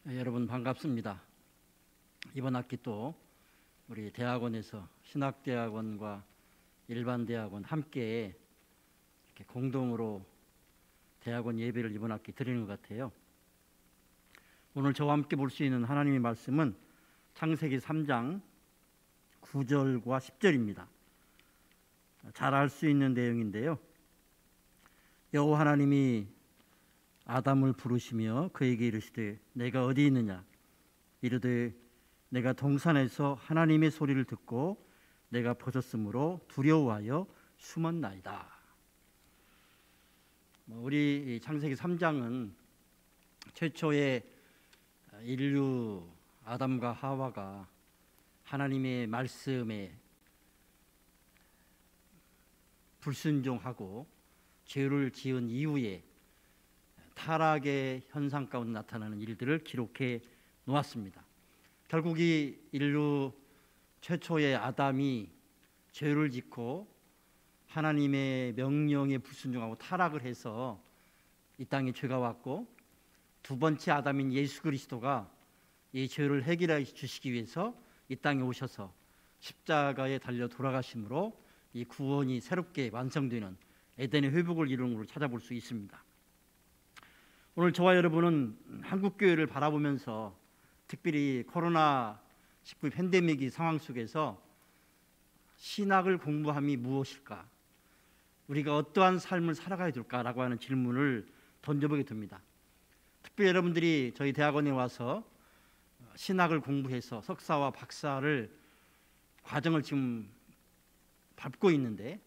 여러분 반갑습니다. 이번 학기 또 우리 대학원에서 신학대학원과 일반대학원 함께 이렇게 공동으로 대학원 예배를 이번 학기 드리는 것 같아요. 오늘 저와 함께 볼 수 있는 하나님의 말씀은 창세기 3장 9절과 10절입니다. 잘 알 수 있는 내용인데요. 여호와 하나님이 아담을 부르시며 그에게 이르시되 내가 어디 있느냐 이르되 내가 동산에서 하나님의 소리를 듣고 내가 벗었으므로 두려워하여 숨었나이다. 우리 창세기 3장은 최초의 인류 아담과 하와가 하나님의 말씀에 불순종하고 죄를 지은 이후에 타락의 현상 가운데 나타나는 일들을 기록해 놓았습니다. 결국 이 인류 최초의 아담이 죄를 짓고 하나님의 명령에 불순종하고 타락을 해서 이 땅에 죄가 왔고, 두 번째 아담인 예수 그리스도가 이 죄를 해결해 주시기 위해서 이 땅에 오셔서 십자가에 달려 돌아가심으로 이 구원이 새롭게 완성되는 에덴의 회복을 이루는 것을 찾아볼 수 있습니다. 오늘 저와 여러분은 한국교회를 바라보면서 특별히 코로나19 팬데믹 상황 속에서 신학을 공부함이 무엇일까? 우리가 어떠한 삶을 살아가야 될까라고 하는 질문을 던져보게 됩니다. 특별히 여러분들이 저희 대학원에 와서 신학을 공부해서 석사와 박사를 과정을 지금 밟고 있는데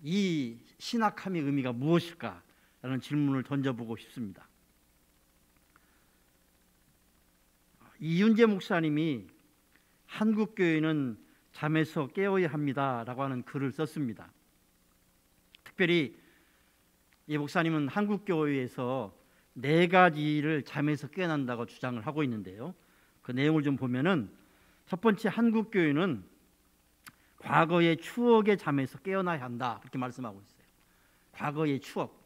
이 신학함의 의미가 무엇일까라는 질문을 던져보고 싶습니다. 이윤재 목사님이 한국교회는 잠에서 깨어야 합니다라고 하는 글을 썼습니다. 특별히 이 목사님은 한국교회에서 4가지를 잠에서 깨어난다고 주장을 하고 있는데요. 그 내용을 좀 보면은 첫 번째, 한국교회는 과거의 추억의 잠에서 깨어나야 한다 이렇게 말씀하고 있어요. 과거의 추억.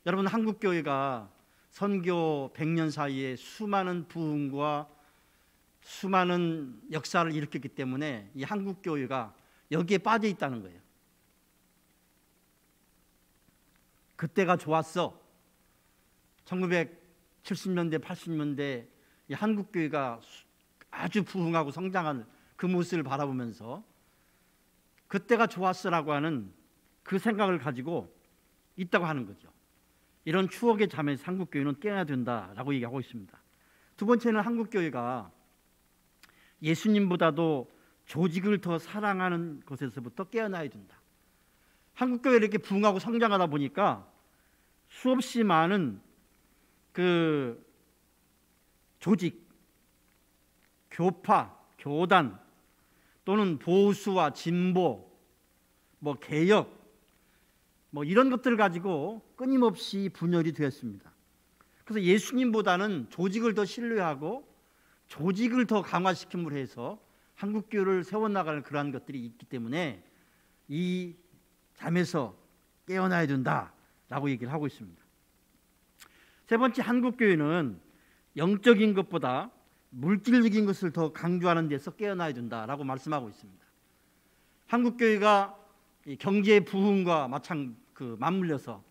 여러분, 한국교회가 선교 100년 사이에 수많은 부흥과 수많은 역사를 일으켰기 때문에 이 한국교회가 여기에 빠져 있다는 거예요. 그때가 좋았어. 1970년대 80년대 이 한국교회가 아주 부흥하고 성장한 그 모습을 바라보면서 그때가 좋았어라고 하는 그 생각을 가지고 있다고 하는 거죠. 이런 추억의 잠에서 한국교회는 깨어야 된다라고 얘기하고 있습니다. 두 번째는 한국교회가 예수님보다도 조직을 더 사랑하는 것에서부터 깨어나야 된다. 한국교회가 이렇게 부흥하고 성장하다 보니까 수없이 많은 그 조직, 교파, 교단 또는 보수와 진보, 개혁 이런 것들을 가지고 끊임없이 분열이 되었습니다. 그래서 예수님보다는 조직을 더 신뢰하고 조직을 더 강화시킴으로 해서 한국교회를 세워나가는 그러한 것들이 있기 때문에 이 잠에서 깨어나야 된다라고 얘기를 하고 있습니다. 세 번째, 한국교회는 영적인 것보다 물질적인 것을 더 강조하는 데서 깨어나야 된다라고 말씀하고 있습니다. 한국교회가 경제 부흥과 맞물려서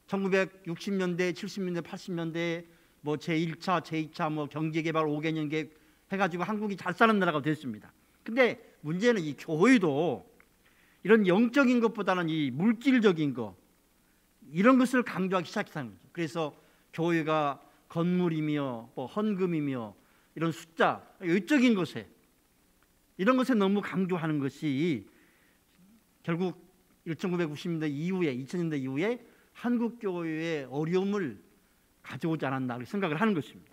1960년대, 70년대, 80년대 제1차, 제2차 경제개발 5개년 계획 해가지고 한국이 잘 사는 나라가 됐습니다. 근데 문제는 이 교회도 이런 영적인 것보다는 이 물질적인 것 이런 것을 강조하기 시작했다는 거죠. 그래서 교회가 건물이며 헌금이며 이런 숫자, 외적인 것에 이런 것에 너무 강조하는 것이 결국 1990년대 이후에 2000년대 이후에 한국교회의 어려움을 가져오지 않았나 생각을 하는 것입니다.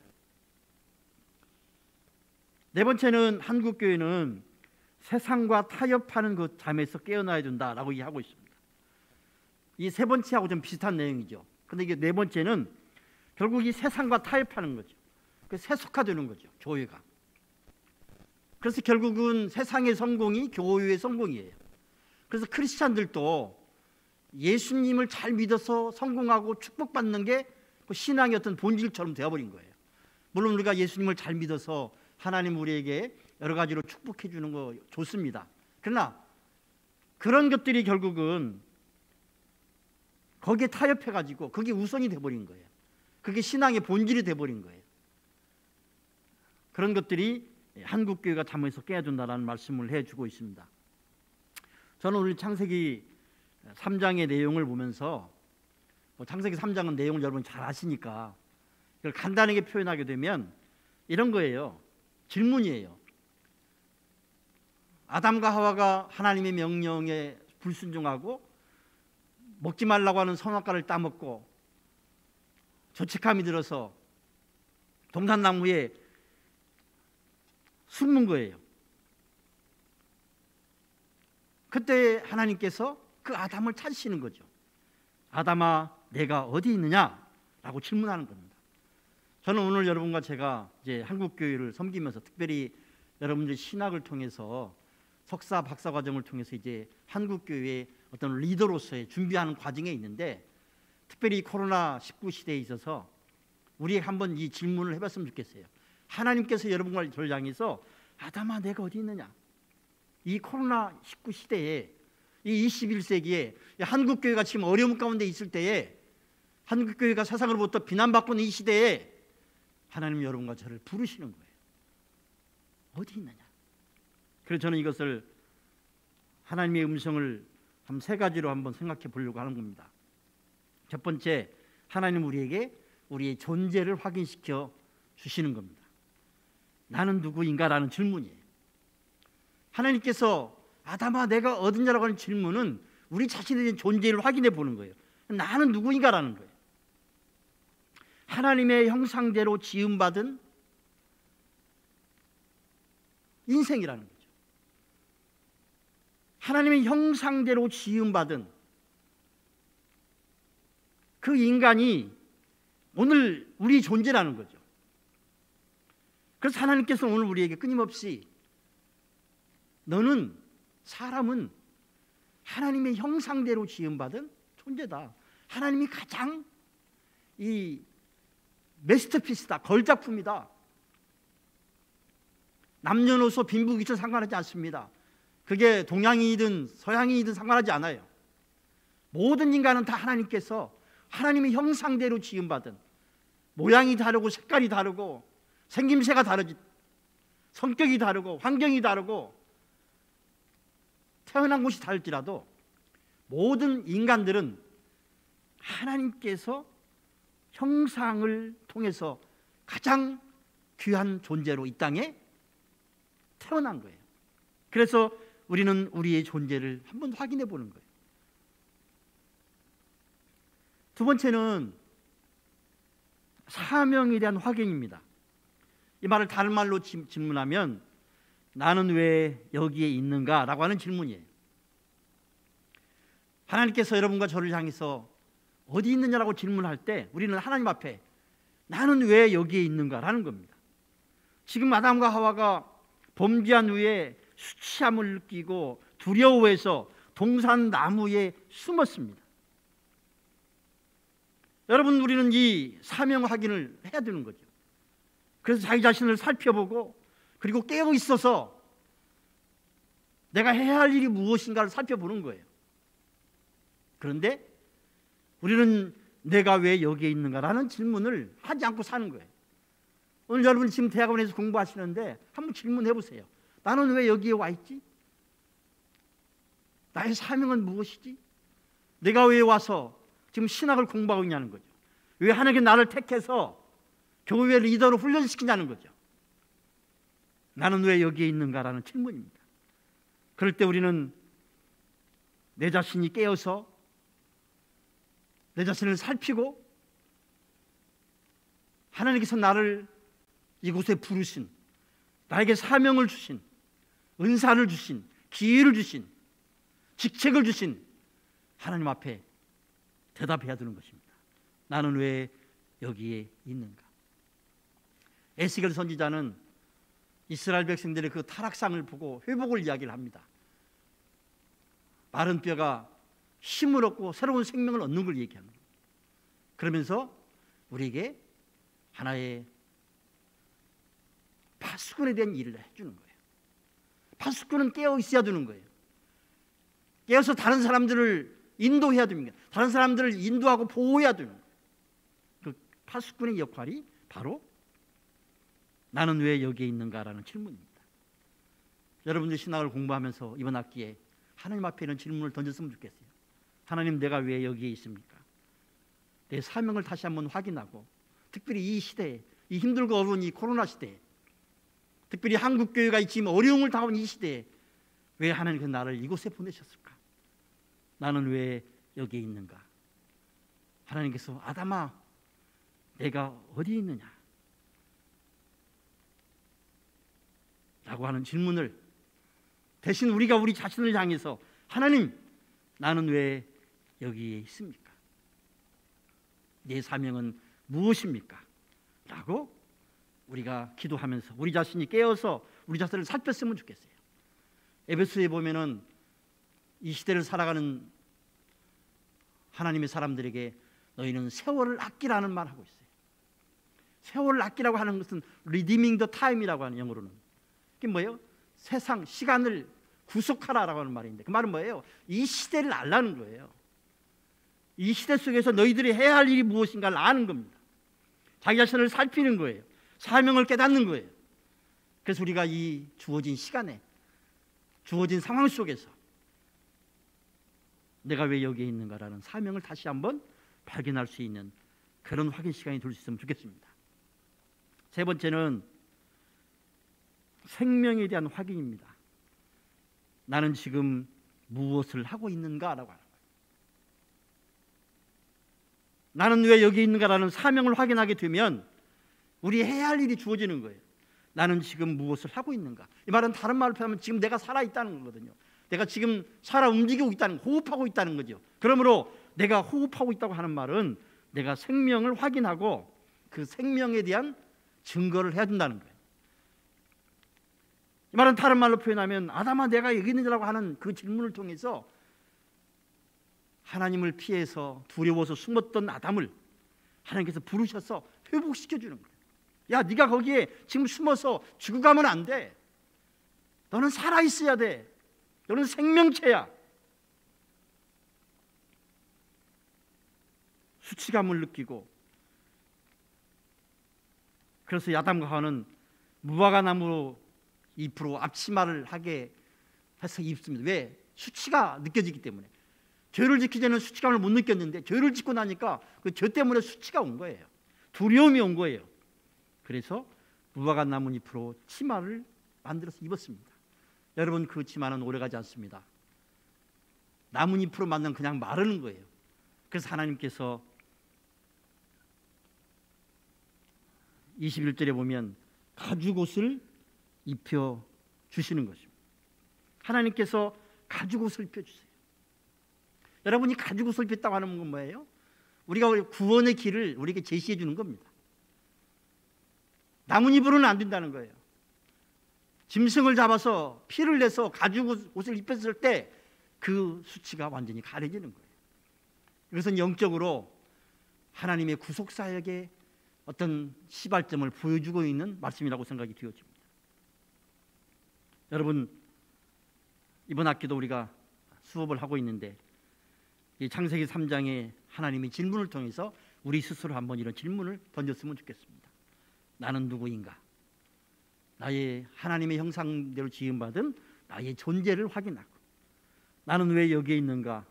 네 번째는 한국교회는 세상과 타협하는 그 잠에서 깨어나야 된다라고 얘기하고 있습니다. 이 세 번째하고 좀 비슷한 내용이죠. 그런데 이게 네 번째는 결국 이 세상과 타협하는 거죠. 세속화되는 거죠, 교회가. 그래서 결국은 세상의 성공이 교회의 성공이에요. 그래서 크리스찬들도 예수님을 잘 믿어서 성공하고 축복받는 게 신앙의 어떤 본질처럼 되어버린 거예요. 물론 우리가 예수님을 잘 믿어서 하나님 우리에게 여러 가지로 축복해 주는 거 좋습니다. 그러나 그런 것들이 결국은 거기에 타협해 가지고 그게 우선이 돼버린 거예요. 그게 신앙의 본질이 돼버린 거예요. 그런 것들이 한국교회가 잠에서 깨야 된다는 말씀을 해주고 있습니다. 저는 오늘 창세기 3장의 내용을 보면서, 창세기 3장은 내용을 여러분 잘 아시니까 이걸 간단하게 표현하게 되면 이런 거예요. 질문이에요. 아담과 하와가 하나님의 명령에 불순종하고 먹지 말라고 하는 선악과를 따먹고 죄책감이 들어서 동산나무에 숨는 거예요. 그때 하나님께서 그 아담을 찾으시는 거죠. 아담아, 내가 어디 있느냐? 라고 질문하는 겁니다. 저는 오늘 여러분과 제가 이제 한국교회를 섬기면서, 특별히 여러분들 신학을 통해서 석사, 박사 과정을 통해서 이제 한국교회의 어떤 리더로서의 준비하는 과정에 있는데, 특별히 코로나19 시대에 있어서 우리 한번 이 질문을 해봤으면 좋겠어요. 하나님께서 여러분과 저를 향해서 아담아, 내가 어디 있느냐? 이 코로나19 시대에, 이 21세기에 한국교회가 지금 어려움 가운데 있을 때에, 한국교회가 세상으로부터 비난받고 있는 이 시대에 하나님 여러분과 저를 부르시는 거예요. 어디 있느냐? 그래서 저는 이것을 하나님의 음성을 한 세 가지로 한번 생각해 보려고 하는 겁니다. 첫 번째, 하나님 우리에게 우리의 존재를 확인시켜 주시는 겁니다. 나는 누구인가라는 질문이에요. 하나님께서 아담아, 내가 어디냐라고 하는 질문은 우리 자신에 대한 존재를 확인해 보는 거예요. 나는 누구인가라는 거예요. 하나님의 형상대로 지음받은 인생이라는 거죠. 하나님의 형상대로 지음받은 그 인간이 오늘 우리 존재라는 거죠. 그래서 하나님께서는 오늘 우리에게 끊임없이 너는, 사람은 하나님의 형상대로 지음받은 존재다. 하나님이 가장 이 메스터피스다, 걸작품이다. 남녀노소 빈부귀천 상관하지 않습니다. 그게 동양인이든 서양인이든 상관하지 않아요. 모든 인간은 다 하나님께서 하나님의 형상대로 지음받은, 모양이 다르고 색깔이 다르고 생김새가 다르지, 성격이 다르고 환경이 다르고 태어난 곳이 다를지라도 모든 인간들은 하나님께서 형상을 통해서 가장 귀한 존재로 이 땅에 태어난 거예요. 그래서 우리는 우리의 존재를 한번 확인해 보는 거예요. 두 번째는 사명에 대한 확인입니다. 이 말을 다른 말로 질문하면 나는 왜 여기에 있는가? 라고 하는 질문이에요. 하나님께서 여러분과 저를 향해서 어디 있느냐라고 질문할 때 우리는 하나님 앞에 나는 왜 여기에 있는가? 라는 겁니다. 지금 아담과 하와가 범죄한 후에 수치함을 느끼고 두려워해서 동산나무에 숨었습니다. 여러분, 우리는 이 사명 확인을 해야 되는 거죠. 그래서 자기 자신을 살펴보고, 그리고 깨어 있어서 내가 해야 할 일이 무엇인가를 살펴보는 거예요. 그런데 우리는 내가 왜 여기에 있는가라는 질문을 하지 않고 사는 거예요. 오늘 여러분이 지금 대학원에서 공부하시는데 한번 질문해 보세요. 나는 왜 여기에 와 있지? 나의 사명은 무엇이지? 내가 왜 와서 지금 신학을 공부하고 있냐는 거죠. 왜 하나님께 나를 택해서 교회 리더로 훈련시키냐는 거죠. 나는 왜 여기에 있는가라는 질문입니다. 그럴 때 우리는 내 자신이 깨어서 내 자신을 살피고 하나님께서 나를 이곳에 부르신, 나에게 사명을 주신, 은사를 주신, 기회를 주신, 직책을 주신 하나님 앞에 대답해야 되는 것입니다. 나는 왜 여기에 있는가? 에스겔 선지자는 이스라엘 백성들의 그 타락상을 보고 회복을 이야기를 합니다. 마른 뼈가 힘을 얻고 새로운 생명을 얻는 걸 얘기합니다. 그러면서 우리에게 하나의 파수꾼에 대한 일을 해주는 거예요. 파수꾼은 깨어 있어야 되는 거예요. 깨어서 다른 사람들을 인도해야 됩니다. 다른 사람들을 인도하고 보호해야 되는 거예요. 그 파수꾼의 역할이 바로 나는 왜 여기에 있는가라는 질문입니다. 여러분들 신학을 공부하면서 이번 학기에 하나님 앞에 이런 질문을 던졌으면 좋겠어요. 하나님, 내가 왜 여기에 있습니까? 내 사명을 다시 한번 확인하고, 특별히 이 시대에, 이 힘들고 어려운 이 코로나 시대에, 특별히 한국교회가 지금 어려움을 당하는 이 시대에 왜 하나님께서 나를 이곳에 보내셨을까? 나는 왜 여기에 있는가? 하나님께서 아담아, 내가 어디에 있느냐? 라고 하는 질문을 대신 우리가 우리 자신을 향해서, 하나님, 나는 왜 여기에 있습니까? 내 사명은 무엇입니까? 라고 우리가 기도하면서 우리 자신이 깨어서 우리 자신을 살폈으면 좋겠어요. 에베소에 보면은 이 시대를 살아가는 하나님의 사람들에게 너희는 세월을 아끼라는 말을 하고 있어요. 세월을 아끼라고 하는 것은 redeeming the time이라고 하는, 영어로는 그게 뭐예요? 세상, 시간을 구속하라라고 하는 말인데, 그 말은 뭐예요? 이 시대를 알라는 거예요. 이 시대 속에서 너희들이 해야 할 일이 무엇인가를 아는 겁니다. 자기 자신을 살피는 거예요. 사명을 깨닫는 거예요. 그래서 우리가 이 주어진 시간에, 주어진 상황 속에서 내가 왜 여기에 있는가라는 사명을 다시 한번 발견할 수 있는 그런 확인 시간이 될 수 있으면 좋겠습니다. 세 번째는 생명에 대한 확인입니다. 나는 지금 무엇을 하고 있는가라고 하는 거예요. 나는 왜 여기 있는가라는 사명을 확인하게 되면 우리 해야 할 일이 주어지는 거예요. 나는 지금 무엇을 하고 있는가? 이 말은 다른 말로 표현하면 지금 내가 살아있다는 거거든요. 내가 지금 살아 움직이고 있다는, 호흡하고 있다는 거죠. 그러므로 내가 호흡하고 있다고 하는 말은 내가 생명을 확인하고 그 생명에 대한 증거를 해야 된다는 거예요. 이 말은 다른 말로 표현하면 아담아, 내가 여기 있느냐라고 하는 그 질문을 통해서 하나님을 피해서 두려워서 숨었던 아담을 하나님께서 부르셔서 회복시켜주는 거예요. 야, 네가 거기에 지금 숨어서 죽어가면 안 돼. 너는 살아있어야 돼. 너는 생명체야. 수치감을 느끼고, 그래서 아담과 하와는 무화과 나무 잎으로 앞치마를 하게 해서 입습니다. 왜? 수치가 느껴지기 때문에. 죄를 지키기 전에는 수치감을 못 느꼈는데 죄를 짓고 나니까 그 죄 때문에 수치가 온 거예요. 두려움이 온 거예요. 그래서 무화과 나뭇잎으로 치마를 만들어서 입었습니다. 여러분, 그 치마는 오래가지 않습니다. 나뭇잎으로 만든 그냥 마르는 거예요. 그래서 하나님께서 21절에 보면 가죽옷을 입혀 주시는 것입니다. 하나님께서 가죽옷을 입혀주세요. 여러분이 가죽옷을 입혔다고 하는 건 뭐예요? 우리가 구원의 길을 우리에게 제시해 주는 겁니다. 나뭇잎으로는 안 된다는 거예요. 짐승을 잡아서 피를 내서 가죽옷을 입혔을 때 그 수치가 완전히 가려지는 거예요. 이것은 영적으로 하나님의 구속사역의 어떤 시발점을 보여주고 있는 말씀이라고 생각이 되어집니다. 여러분, 이번 학기도 우리가 수업을 하고 있는데 이 창세기 3장에 하나님의 질문을 통해서 우리 스스로 한번 이런 질문을 던졌으면 좋겠습니다. 나는 누구인가? 나의 하나님의 형상대로 지음받은 나의 존재를 확인하고, 나는 왜 여기에 있는가?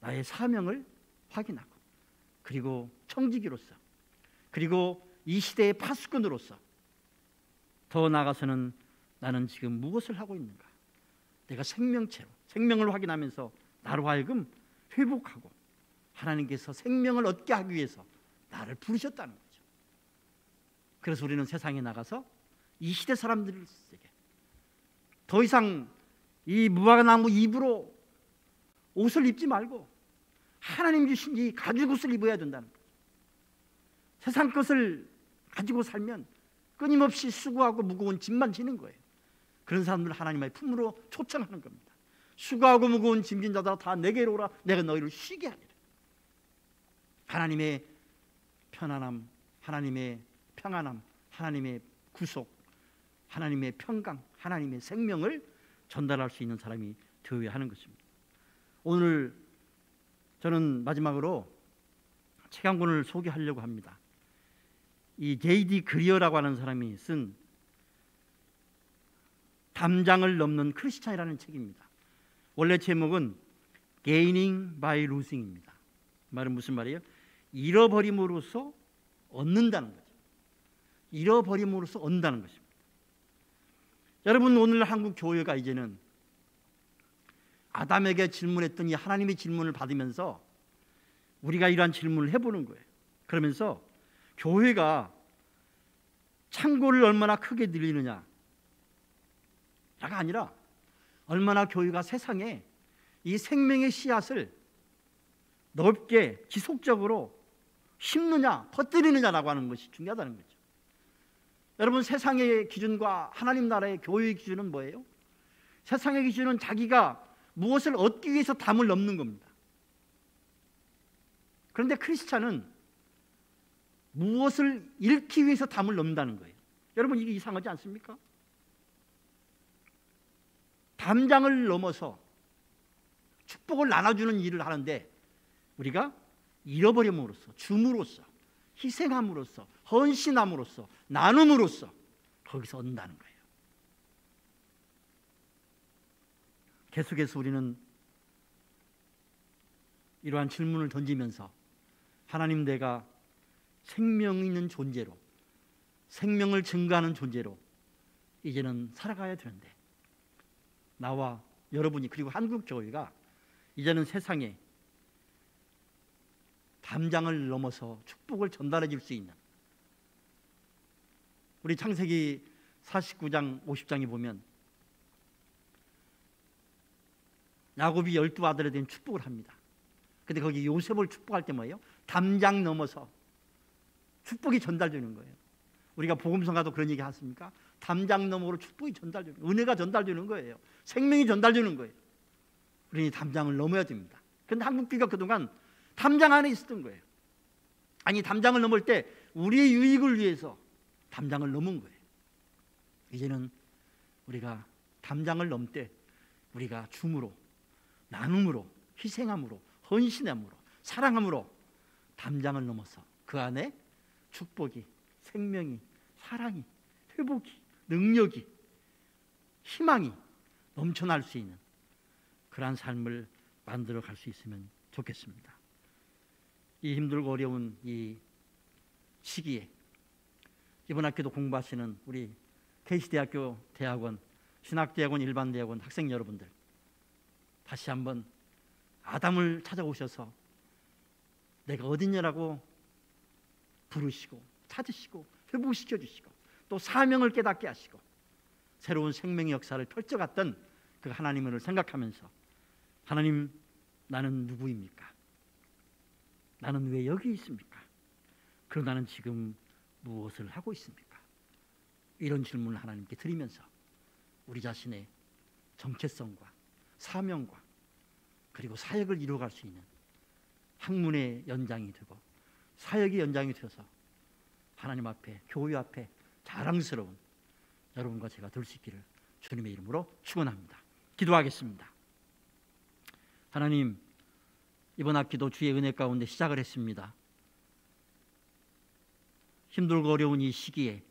나의 사명을 확인하고, 그리고 청지기로서, 그리고 이 시대의 파수꾼으로서, 더 나아가서는 나는 지금 무엇을 하고 있는가? 내가 생명체로 생명을 확인하면서 나로 하여금 회복하고 하나님께서 생명을 얻게 하기 위해서 나를 부르셨다는 거죠. 그래서 우리는 세상에 나가서 이 시대 사람들에게 더 이상 이 무화과나무 잎으로 옷을 입지 말고 하나님 주신 이 가죽옷을 입어야 된다는 거죠. 세상 것을 가지고 살면 끊임없이 수고하고 무거운 짐만 지는 거예요. 그런 사람들을 하나님의 품으로 초청하는 겁니다. 수고하고 무거운 짐진 자들아 다 내게로 오라. 내가 너희를 쉬게 하리라. 하나님의 편안함, 하나님의 평안함, 하나님의 구속, 하나님의 평강, 하나님의 생명을 전달할 수 있는 사람이 되어야 하는 것입니다. 오늘 저는 마지막으로 책 한 권을 소개하려고 합니다. 이 J.D. 그리어라고 하는 사람이 쓴 담장을 넘는 크리스찬이라는 책입니다. 원래 제목은 Gaining by Losing입니다. 말은 무슨 말이에요? 잃어버림으로써 얻는다는 거죠. 잃어버림으로써 얻는다는 것입니다. 여러분, 오늘 한국 교회가 이제는 아담에게 질문했더니 하나님의 질문을 받으면서 우리가 이러한 질문을 해보는 거예요. 그러면서 교회가 창고를 얼마나 크게 늘리느냐가 아니라 얼마나 교회가 세상에 이 생명의 씨앗을 넓게 지속적으로 심느냐 퍼뜨리느냐라고 하는 것이 중요하다는 거죠. 여러분, 세상의 기준과 하나님 나라의 교회의 기준은 뭐예요? 세상의 기준은 자기가 무엇을 얻기 위해서 담을 넘는 겁니다. 그런데 크리스찬은 무엇을 잃기 위해서 담을 넘는다는 거예요. 여러분, 이게 이상하지 않습니까? 담장을 넘어서 축복을 나눠주는 일을 하는데 우리가 잃어버림으로써, 줌으로써, 희생함으로써, 헌신함으로써, 나눔으로써 거기서 얻는다는 거예요. 계속해서 우리는 이러한 질문을 던지면서 하나님, 내가 생명 있는 존재로, 생명을 증거하는 존재로 이제는 살아가야 되는데, 나와 여러분이, 그리고 한국 교회가 이제는 세상에 담장을 넘어서 축복을 전달해 줄 수 있는, 우리 창세기 49장 50장에 보면 야곱이 12아들에 대한 축복을 합니다. 근데 거기 요셉을 축복할 때 뭐예요? 담장 넘어서 축복이 전달되는 거예요. 우리가 복음성가도 그런 얘기 하십니까? 담장 너머로 축복이 전달되는 거예요. 은혜가 전달되는 거예요. 생명이 전달되는 거예요. 우리는 담장을 넘어야 됩니다. 그런데 한국 교회가 그동안 담장 안에 있었던 거예요. 아니, 담장을 넘을 때 우리의 유익을 위해서 담장을 넘은 거예요. 이제는 우리가 담장을 넘을 때 우리가 줌으로, 나눔으로, 희생함으로, 헌신함으로, 사랑함으로 담장을 넘어서 그 안에 축복이, 생명이, 사랑이, 회복이, 능력이, 희망이 넘쳐날 수 있는 그러한 삶을 만들어 갈 수 있으면 좋겠습니다. 이 힘들고 어려운 이 시기에 이번 학기도 공부하시는 우리 KC대학교 대학원, 신학대학원, 일반대학원 학생 여러분들, 다시 한번 아담을 찾아오셔서 내가 어딨냐라고 부르시고 찾으시고 회복시켜 주시고 또 사명을 깨닫게 하시고 새로운 생명의 역사를 펼쳐갔던 그 하나님을 생각하면서, 하나님, 나는 누구입니까? 나는 왜 여기 있습니까? 그럼 나는 지금 무엇을 하고 있습니까? 이런 질문을 하나님께 드리면서 우리 자신의 정체성과 사명과 그리고 사역을 이루어갈 수 있는 학문의 연장이 되고 사역의 연장이 되어서 하나님 앞에, 교회 앞에 자랑스러운 여러분과 제가 될 수 있기를 주님의 이름으로 축원합니다. 기도하겠습니다. 하나님, 이번 학기도 주의 은혜 가운데 시작을 했습니다. 힘들고 어려운 이 시기에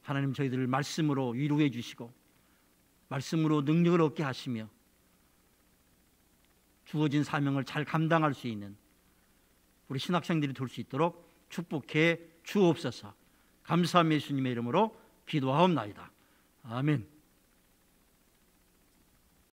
하나님, 저희들을 말씀으로 위로해 주시고 말씀으로 능력을 얻게 하시며 주어진 사명을 잘 감당할 수 있는 우리 신학생들이 될 수 있도록 축복해 주옵소서. 감사함 예수님의 이름으로 기도하옵나이다. 아멘.